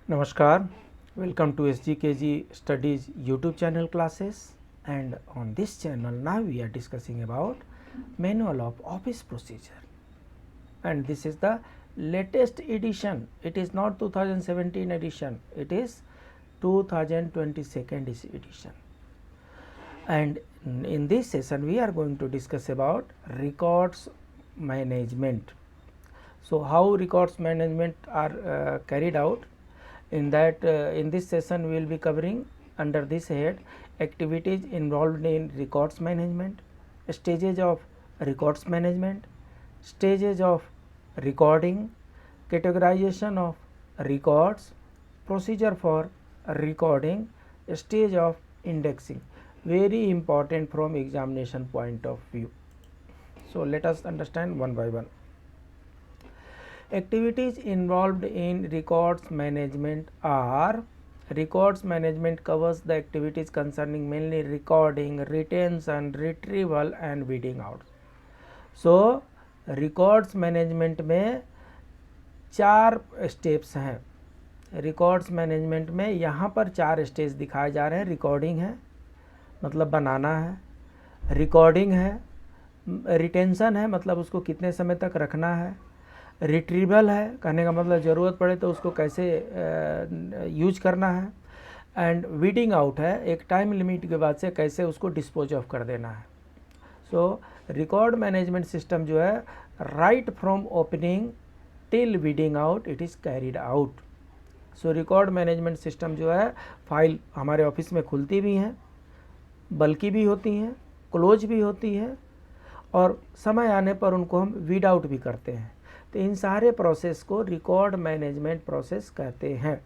Namaskar, welcome to SGKG Studies YouTube channel classes, and on this channel now we are discussing about Manual of Office Procedure, and this is the latest edition. It is not 2017 edition, it is 2022 edition, and in this session we are going to discuss about records management. So how records management are carried out. In this session we will be covering under this head activities involved in records management, stages of records management, stages of recording, categorization of records, procedure for recording, stage of indexing. Very important from examination point of view. So let us understand one by one. Activities involved in records management are: records management covers the activities concerning mainly recording, retention, retrieval and weeding out. So records management में 4 steps हैं. Records management में यहाँ पर 4 stage दिखाए जा रहे हैं. Recording है, मतलब बनाना है. रिकॉर्डिंग है, रिटेंशन है, मतलब उसको कितने समय तक रखना है. रिट्रीवल है, कहने का मतलब ज़रूरत पड़े तो उसको कैसे यूज करना है. एंड वीडिंग आउट है, एक टाइम लिमिट के बाद से कैसे उसको डिस्पोज ऑफ कर देना है. सो रिकॉर्ड मैनेजमेंट सिस्टम जो है right from opening till weeding out it is carried out. So record management system जो है फाइल हमारे ऑफिस में खुलती भी हैं, बल्कि भी होती हैं, क्लोज भी होती है, और समय आने पर उनको हम वीड आउट भी करते हैं. तो इन सारे प्रोसेस को रिकॉर्ड मैनेजमेंट प्रोसेस कहते हैं.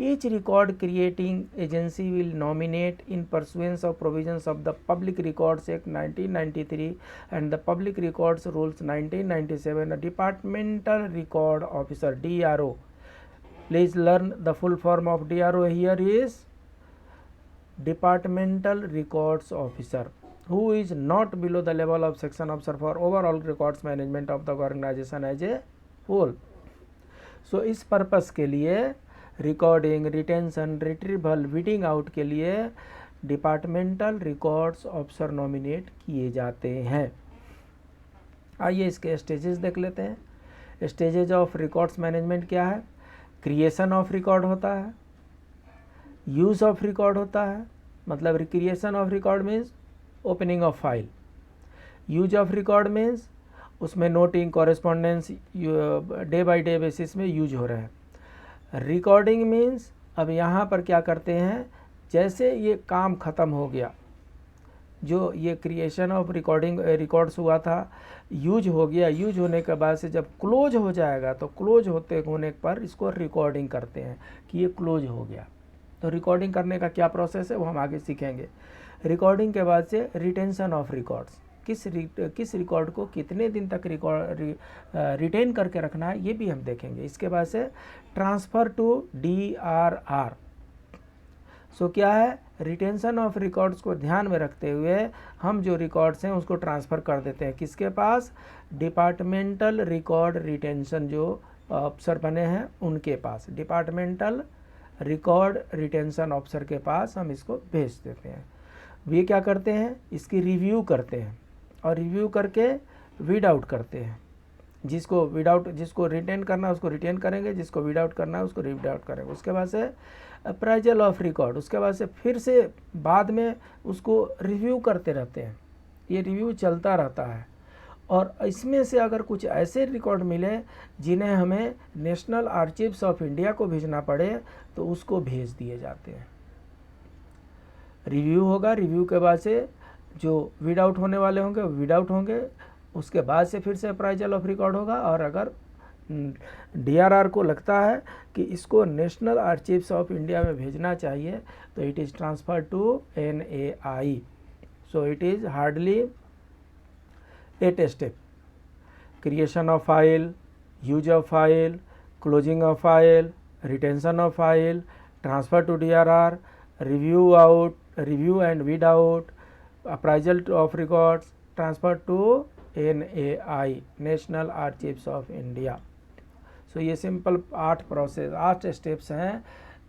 Each record creating agency will nominate in pursuance of provisions of the public records act 1993 and the public records rules 1997 a departmental record officer DRO. Please learn the full form of DRO here is departmental records officer, who is not below the level of section officer for overall records management of the organization as a whole. So इस purpose के लिए recording, retention, retrieval, weeding out के लिए departmental records officer nominate किए जाते हैं. आइए इसके स्टेजेस देख लेते हैं. स्टेजेज ऑफ रिकॉर्ड्स मैनेजमेंट क्या है? क्रिएशन ऑफ रिकॉर्ड होता है, यूज ऑफ रिकॉर्ड होता है, मतलब creation of record means opening of file. Use of record means उसमें noting, correspondence day by day basis में यूज हो रहा है. रिकॉर्डिंग मीन्स अब यहाँ पर क्या करते हैं, जैसे ये काम ख़त्म हो गया, जो ये क्रिएशन ऑफ रिकॉर्डिंग रिकॉर्ड्स हुआ था, यूज हो गया, यूज होने के बाद से जब क्लोज हो जाएगा तो क्लोज होने पर इसको रिकॉर्डिंग करते हैं कि ये क्लोज हो गया. तो रिकॉर्डिंग करने का क्या प्रोसेस है वो हम आगे सीखेंगे. रिकॉर्डिंग के बाद से रिटेंशन ऑफ रिकॉर्ड्स, किस रिकॉर्ड को कितने दिन तक रिटेन करके रखना है ये भी हम देखेंगे. इसके बाद से ट्रांसफ़र टू DRR. सो क्या है, रिटेंशन ऑफ रिकॉर्ड्स को ध्यान में रखते हुए हम जो रिकॉर्ड्स हैं उसको ट्रांसफ़र कर देते हैं किसके पास? डिपार्टमेंटल रिकॉर्ड रिटेंशन जो अफसर बने हैं उनके पास, डिपार्टमेंटल रिकॉर्ड रिटेंशन ऑफिसर के पास हम इसको भेज देते हैं. ये क्या करते हैं, इसकी रिव्यू करते हैं और रिव्यू करके वीड आउट करते हैं. जिसको रिटेन करना है उसको रिटेन करेंगे, जिसको वीड आउट करना है उसको रीड आउट करेंगे. उसके बाद से अप्राइजल ऑफ रिकॉर्ड, उसके बाद से फिर से बाद में उसको रिव्यू करते रहते हैं. ये रिव्यू चलता रहता है और इसमें से अगर कुछ ऐसे रिकॉर्ड मिले जिन्हें हमें नेशनल आर्चिव्स ऑफ इंडिया को भेजना पड़े तो उसको भेज दिए जाते हैं. रिव्यू होगा, रिव्यू के बाद से जो वीड आउट होने वाले होंगे वो वीड आउट होंगे. उसके बाद से फिर से अप्राइजल ऑफ रिकॉर्ड होगा और अगर DRR को लगता है कि इसको नेशनल आर्चिव्स ऑफ इंडिया में भेजना चाहिए तो it is transfer to NAI. So it is hardly 8 step: creation of file, use of file, closing of file, retention of file, transfer to DRR, review and weed out, appraisal of records, transfer to NAI, National Archives of India. सो ये simple 8 steps हैं,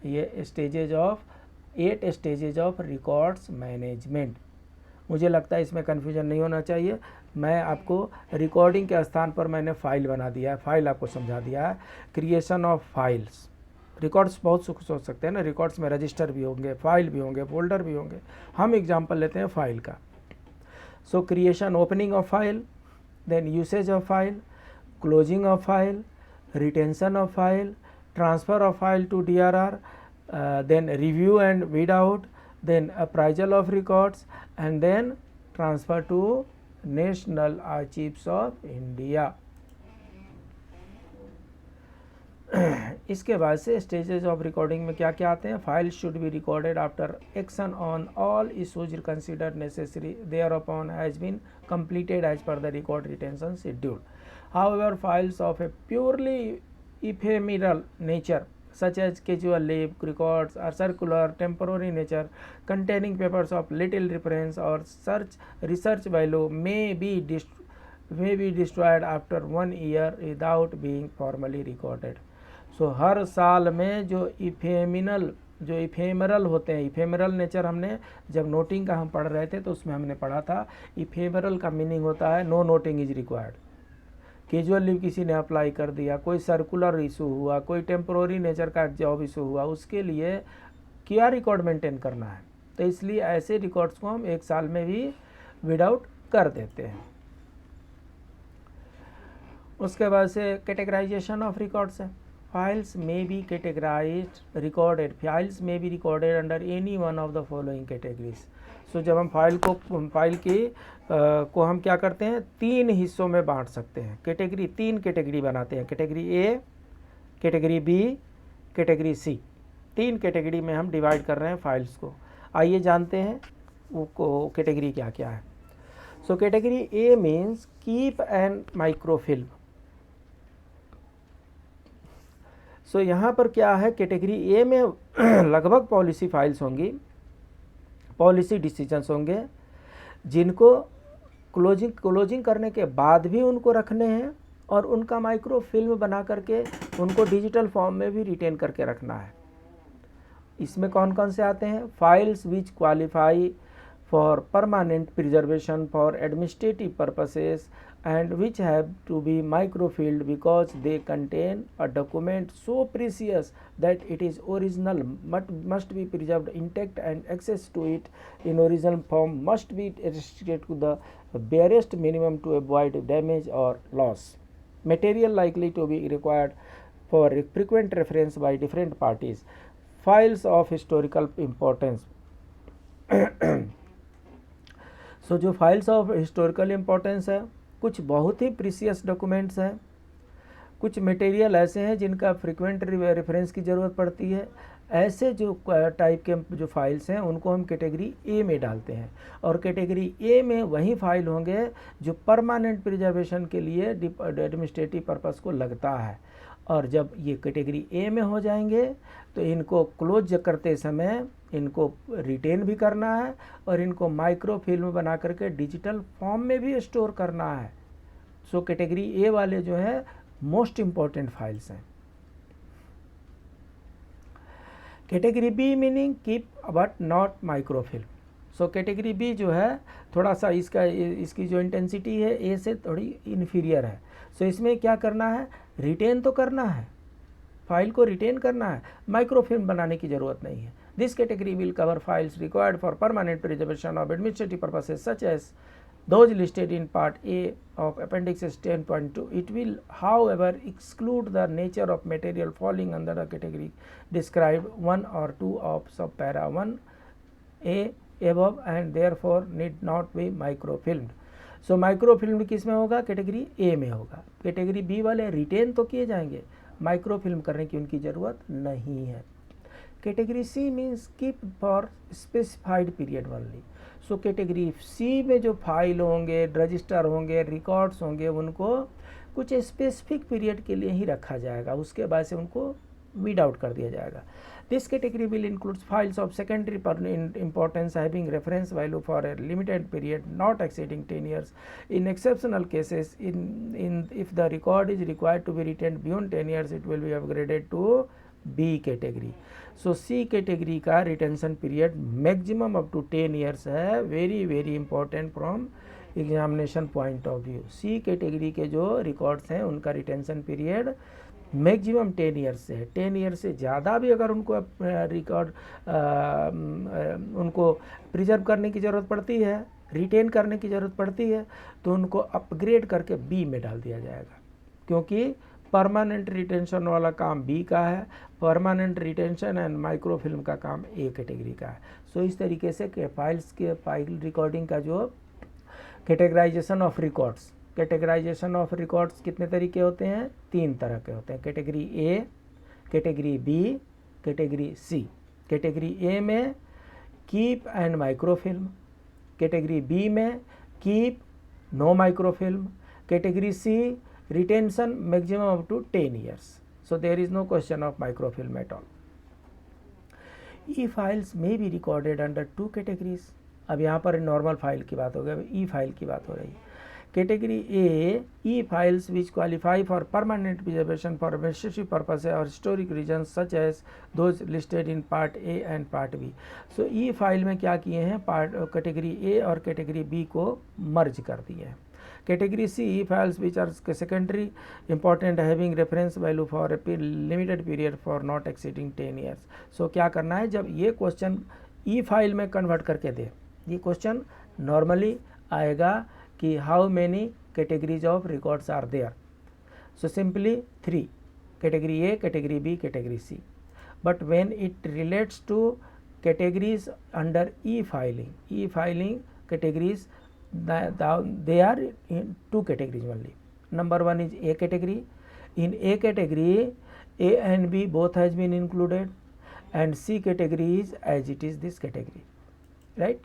ये 8 stages of records management. मुझे लगता है इसमें confusion नहीं होना चाहिए। मैं आपको रिकॉर्डिंग के स्थान पर मैंने फाइल बना दिया है, फाइल आपको समझा दिया है। क्रिएशन ऑफ फाइल्स, रिकॉर्ड्स बहुत सोच सकते हैं ना, रिकॉर्ड्स में रजिस्टर भी होंगे, फाइल भी होंगे, फोल्डर भी होंगे। हम एग्जांपल लेते हैं फाइल का। So creation, opening of file, then usage of file, closing of file, retention of file, transfer of file to DRR, then review and weed out, then appraisal of records, and then transfer to National Archives of India. इसके बाद से stages of recording में क्या क्या आते हैं? File should be recorded after action on all issues considered necessary there upon has been completed as per the record retention schedule. However, files of a purely ephemeral nature such as casual leave records or circular temporary nature containing papers of little reference or research value may be destroyed after 1 year without being formally recorded. So हर साल में जो ephemeral होते हैं, ephemeral nature हमने जब noting का हम पढ़ रहे थे तो उसमें हमने पढ़ा था इफेमरल का मीनिंग होता है no noting is required. Casual leave किसी ने अप्लाई कर दिया, कोई सर्कुलर इशू हुआ, कोई टेम्पोररी नेचर का जॉब इशू हुआ, उसके लिए क्या रिकॉर्ड मेंटेन करना है, तो इसलिए ऐसे रिकॉर्ड्स को हम 1 साल में भी विदाउट कर देते हैं। उसके बाद से कैटेगराइजेशन ऑफ रिकॉर्ड्स है। फाइल्स में बी कैटेगराइज्ड रिकॉर्डेड, फाइल्स में be recorded under any one of the following categories. So जब हम फाइल को हम क्या करते हैं, 3 हिस्सों में बांट सकते हैं। 3 कैटेगरी बनाते हैं, category A, category B, category C. 3 category में हम डिवाइड कर रहे हैं फाइल्स को। आइए जानते हैं वो कैटेगरी क्या क्या है। So category A means keep and microfilm. So यहाँ पर क्या है, कैटेगरी ए में लगभग पॉलिसी फाइल्स होंगी, पॉलिसी डिसीजंस होंगे जिनको क्लोजिंग करने के बाद भी उनको रखने हैं और उनका माइक्रो फिल्म बना करके उनको डिजिटल फॉर्म में भी रिटेन करके रखना है। इसमें कौन कौन से आते हैं? Files which qualify for permanent preservation for administrative purposes and which have to be microfilmed because they contain a document so precious that it is original must be preserved intact and access to it in original form must be restricted to the barest minimum to avoid damage or loss. Material likely to be required for frequent reference by different parties. Files of historical importance. So जो files of historical importance है, कुछ बहुत ही precious documents हैं, कुछ material ऐसे हैं जिनका frequent reference की ज़रूरत पड़ती है। ऐसे जो टाइप के जो फाइल्स हैं उनको हम कैटेगरी ए में डालते हैं। और कैटेगरी ए में वही फाइल होंगे जो परमानेंट प्रिजर्वेशन के लिए एडमिनिस्ट्रेटिव पर्पस को लगता है। और जब ये कैटेगरी ए में हो जाएंगे तो इनको क्लोज करते समय इनको रिटेन भी करना है और इनको माइक्रो फिल्म बना करके डिजिटल फॉर्म में भी स्टोर करना है। सो कैटेगरी ए वाले जो है मोस्ट इम्पॉर्टेंट फाइल्स हैं। Category B meaning keep but not microfilm. So category B जो है थोड़ा सा इसकी जो इंटेंसिटी है ए से थोड़ी इन्फीरियर है। सो इसमें क्या करना है, रिटेन तो करना है, फाइल को रिटेन करना है, माइक्रो फिल्म बनाने की ज़रूरत नहीं है। This category will cover files required for permanent preservation of administrative purposes such as those listed in part A of appendix 10.2. It will however exclude the nature of material falling under the category described 1 or 2 of subpara 1A above and therefore need not be microfilmed. So microfilmed किस में होगा, category A में होगा। Category B वाले retain तो किए जाएंगे, microfilm करने की उनकी ज़रूरत नहीं है। Category C means keep for specified period only. So category C में जो फाइल होंगे, रजिस्टर होंगे, रिकॉर्ड्स होंगे, उनको कुछ स्पेसिफिक पीरियड के लिए ही रखा जाएगा, उसके बाद से उनको वीड आउट कर दिया जाएगा. This category will include files of secondary importance having reference value for a limited period not exceeding 10 years. In exceptional cases, if the record is required to be retained beyond 10 years, it will be upgraded to B category. So C category का retention period maximum up to 10 years है. very important from examination point of view. C category के जो records हैं उनका retention period maximum 10 years से है. 10 years से ज़्यादा भी अगर उनको रिकॉर्ड उनको प्रिजर्व करने की ज़रूरत पड़ती है, रिटेन करने की ज़रूरत पड़ती है, तो उनको अपग्रेड करके बी में डाल दिया जाएगा, क्योंकि परमानेंट रिटेंशन वाला काम बी का है, परमानेंट रिटेंशन एंड माइक्रोफिल्म का काम ए कैटेगरी का है. सो इस तरीके से फाइल्स के फाइल रिकॉर्डिंग का जो categorization of records, categorization of records कितने तरीके होते हैं? 3 तरह के होते हैं. Category A, category B, category C. Category A में keep and microfilm, category B में keep no microfilm, category C retention maximum up to 10 years. So there is no question of microfilm at all. E files में be recorded under 2 categories. अब यहाँ पर normal file की बात हो गई, ई file की बात हो रही है. Category A, e-files which qualify for permanent preservation for administrative purposes or historic reasons such as those listed in Part A and Part B. So e-file में क्या किए हैं? कैटेगरी A और कैटेगरी B को मर्ज कर दिए हैं. Category C, e-files which are secondary important having reference value for a limited period for not exceeding 10 years. So क्या करना है? जब ये क्वेश्चन e-file में कन्वर्ट करके दे, ये क्वेश्चन नॉर्मली आएगा कि how many categories of records are there. So simply 3, category A, category B, category C. But when it relates to categories under E filing categories, they are in 2 categories only. Number 1 is A category. In A category, A and B both has been included, and C category is as it is this category, right?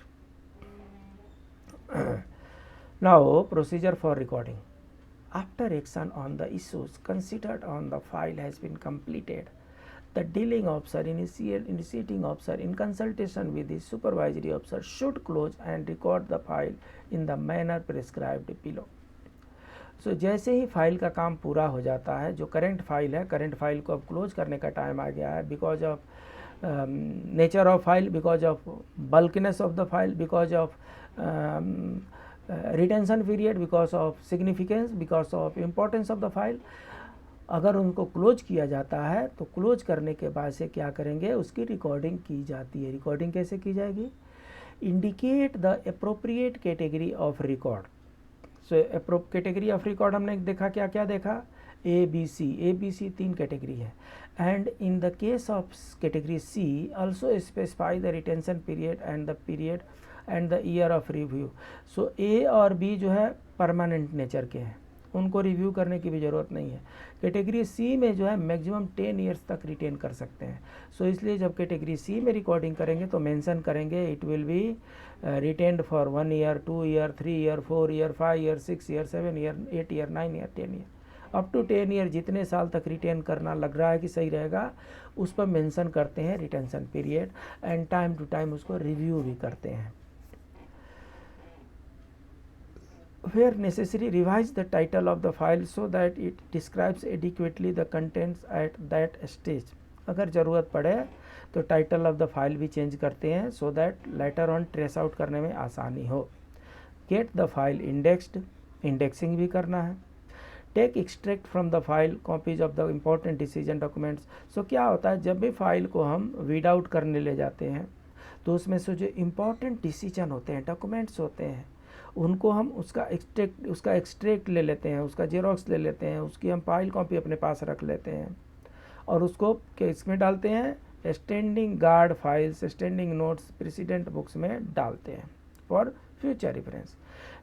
Now procedure for recording. After action on the issues considered on the file has been completed, the dealing officer, initiating officer in consultation with the supervisory officer should close and record the file in the manner prescribed below. So जैसे ही file का काम पूरा हो जाता है, जो current file है, current file को अब क्लोज करने का टाइम आ गया है, because of nature of file, because of bulkiness of the file, because of retention period, because of significance, because of importance of the file. अगर उनको क्लोज किया जाता है तो क्लोज करने के बाद से क्या करेंगे? उसकी रिकॉर्डिंग की जाती है. रिकॉर्डिंग कैसे की जाएगी? Indicate the appropriate category of record. So category of record हमने देखा, क्या क्या देखा? ए बी सी 3 कैटेगरी है. And in the case of category C also specify the retention period and the year of review. So A और B जो है permanent nature के हैं, उनको रिव्यू करने की भी ज़रूरत नहीं है. कैटेगरी सी में जो है मैक्सिमम 10 ईयर्स तक रिटेन कर सकते हैं. सो इसलिए जब कैटेगरी सी में रिकॉर्डिंग करेंगे तो मेंशन करेंगे it will be retained for 1 year, 2 year, 3 year, 4 year, 5 year, 6 year, 7 year, 8 year, 9 year, 10 year, up to 10 year. जितने साल तक रिटेन करना लग रहा है कि सही रहेगा, उस पर मेंशन करते हैं retention period, and time to time उसको रिव्यू भी करते हैं. Where necessary, revise the title of the file so that it describes adequately the contents at that stage. अगर ज़रूरत पड़े तो टाइटल ऑफ द फाइल भी चेंज करते हैं so that later on trace out करने में आसानी हो. Get the file indexed, indexing भी करना है. Take extract from the file copies of the important decision documents. So क्या होता है, जब भी फाइल को हम रीड आउट करने ले जाते हैं तो उसमें से जो इम्पोर्टेंट डिसीजन होते हैं, डॉक्यूमेंट्स होते हैं, उनको हम उसका एक्सट्रैक्ट ले लेते हैं, उसका जेरोक्स ले लेते हैं, उसकी हम फाइल कॉपी अपने पास रख लेते हैं और उसको इसमें डालते हैं standing guard files, standing notes, precedent books में डालते हैं for future reference.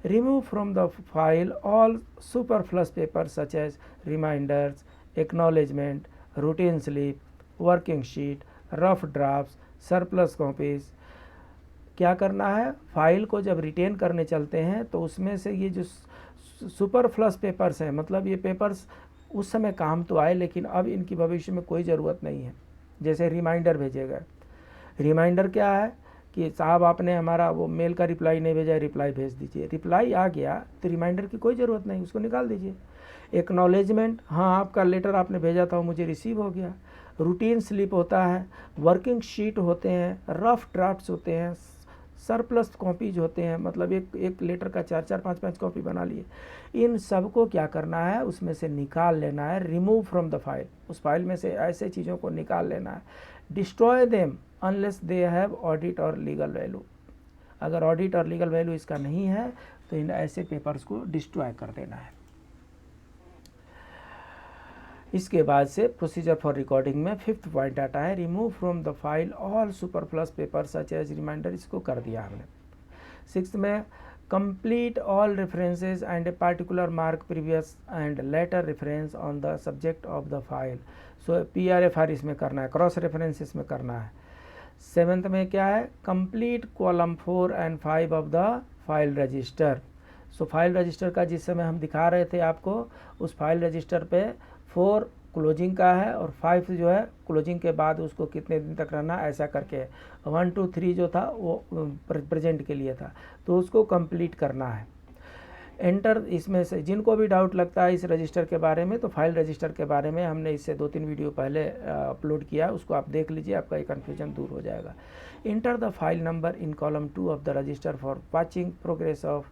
Remove from the file all superfluous paper such as reminders, acknowledgement, routine slip, working sheet, rough drafts, surplus copies. क्या करना है? फाइल को जब रिटेन करने चलते हैं तो उसमें से ये जो सुपरफ्लस पेपर्स हैं, मतलब ये पेपर्स उस समय काम तो आए, लेकिन अब इनकी भविष्य में कोई ज़रूरत नहीं है। जैसे रिमाइंडर भेजे गए, रिमाइंडर क्या है कि साहब आपने हमारा वो मेल का रिप्लाई नहीं भेजा, रिप्लाई भेज दीजिए। रिप्लाई आ गया तो रिमाइंडर की कोई ज़रूरत नहीं, उसको निकाल दीजिए। एक्नॉलेजमेंट, हाँ आपका लेटर आपने भेजा था वो मुझे रिसीव हो गया। रूटीन स्लिप होता है, वर्किंग शीट होते हैं, रफ ड्राफ्ट्स होते हैं, सरप्लस कॉपीज होते हैं, मतलब एक लेटर का 4-4 5-5 कॉपी बना लिए। इन सब को क्या करना है, उसमें से निकाल लेना है, रिमूव फ्रॉम द फाइल, उस फाइल में से ऐसे चीज़ों को निकाल लेना है। Destroy them unless they have audit और लीगल वैल्यू, अगर ऑडिट और लीगल वैल्यू इसका नहीं है तो इन ऐसे पेपर्स को डिस्ट्रॉय कर देना है। इसके बाद से प्रोसीजर फॉर रिकॉर्डिंग में 5th पॉइंट आता है, remove from the file all superfluous paper such as reminder, इसको कर दिया हमने। 6th में complete all references and a particular mark previous and later reference on the subject of the file, so PRFR इसमें करना है, क्रॉस रेफरेंस इसमें करना है। 7th में क्या है, complete column 4 and 5 of the file register, so file register का जिस समय हम दिखा रहे थे आपको, उस फाइल रजिस्टर पे 4 क्लोजिंग का है और 5 जो है क्लोजिंग के बाद उसको कितने दिन तक रहना, ऐसा करके 1 2 3 जो था वो प्रेजेंट के लिए था, तो उसको कंप्लीट करना है। एंटर, इसमें से जिनको भी डाउट लगता है इस रजिस्टर के बारे में, तो फाइल रजिस्टर के बारे में हमने इससे 2-3 वीडियो पहले अपलोड किया है, उसको आप देख लीजिए, आपका ये कन्फ्यूजन दूर हो जाएगा। Enter the file number in column 2 of the register for watching progress of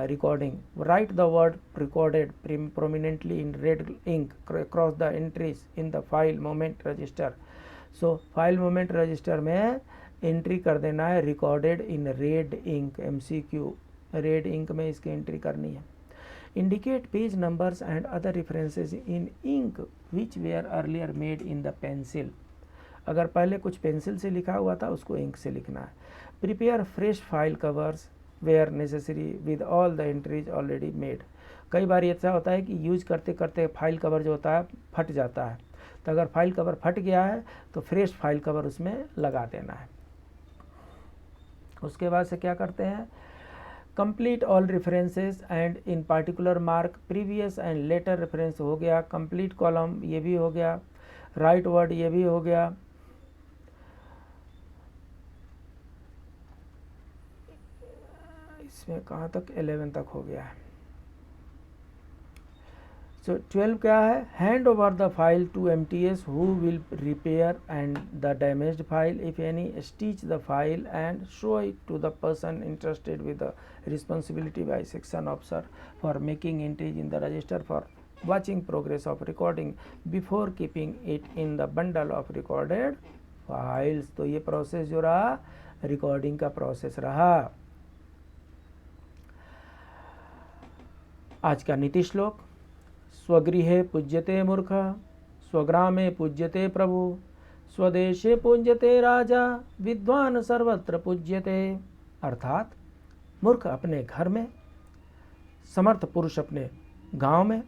recording, write the word recorded prominently in red ink across the entries in the file moment register, so file moment register में entry कर देना है recorded in red ink, MCQ red ink में इसकी entry करनी है। indicate page numbers and other references in ink which were earlier made in the pencil, अगर पहले कुछ पेंसिल से लिखा हुआ था उसको इंक से लिखना है। prepare fresh file covers where necessary with all the entries already made, कई बार ऐसा होता है कि यूज करते करते फाइल कवर जो होता है फट जाता है, तो अगर फाइल कवर फट गया है तो फ्रेश फाइल कवर उसमें लगा देना है। उसके बाद से क्या करते हैं, complete all references and in particular mark previous and later reference हो गया, कंप्लीट कॉलम ये भी हो गया, राइट वर्ड ये भी हो गया। इसमें कहाँ तक, 11 तक हो गया है। सो 12 क्या है, hand over the file to MTS who will repair and the damaged file if any, stitch the file and show it to the person interested with the responsibility by section officer for making entries in the register for watching progress of recording before keeping it in the bundle of recorded files. तो ये process जो रहा recording का process रहा। आज का नीति श्लोक, स्वगृहे पूज्यते मूर्ख, स्वग्रामे पूज्यते प्रभु, स्वदेशे पूज्यते राजा, विद्वान सर्वत्र पूज्यते। अर्थात मूर्ख अपने घर में, समर्थ पुरुष अपने गांव में,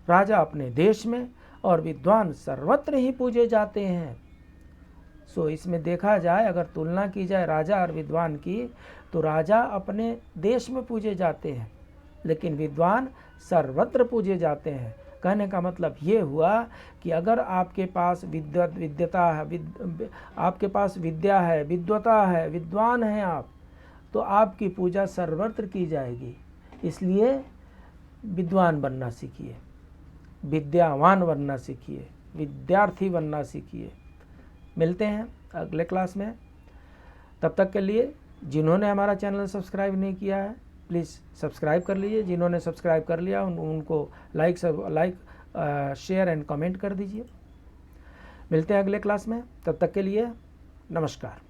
राजा अपने देश में और विद्वान सर्वत्र ही पूजे जाते हैं। सो इसमें देखा जाए, अगर तुलना की जाए राजा और विद्वान की, तो राजा अपने देश में पूजे जाते हैं लेकिन विद्वान सर्वत्र पूजे जाते हैं। कहने का मतलब ये हुआ कि अगर आपके पास विद्यता है, आपके पास विद्या है, विद्वता है, विद्वान हैं आप, तो आपकी पूजा सर्वत्र की जाएगी। इसलिए विद्वान बनना सीखिए, विद्यावान बनना सीखिए, विद्यार्थी बनना सीखिए। मिलते हैं अगले क्लास में, तब तक के लिए जिन्होंने हमारा चैनल सब्सक्राइब नहीं किया है प्लीज़ सब्सक्राइब कर लीजिए, जिन्होंने सब्सक्राइब कर लिया उनको लाइक शेयर एंड कमेंट कर दीजिए। मिलते हैं अगले क्लास में, तब तक के लिए नमस्कार।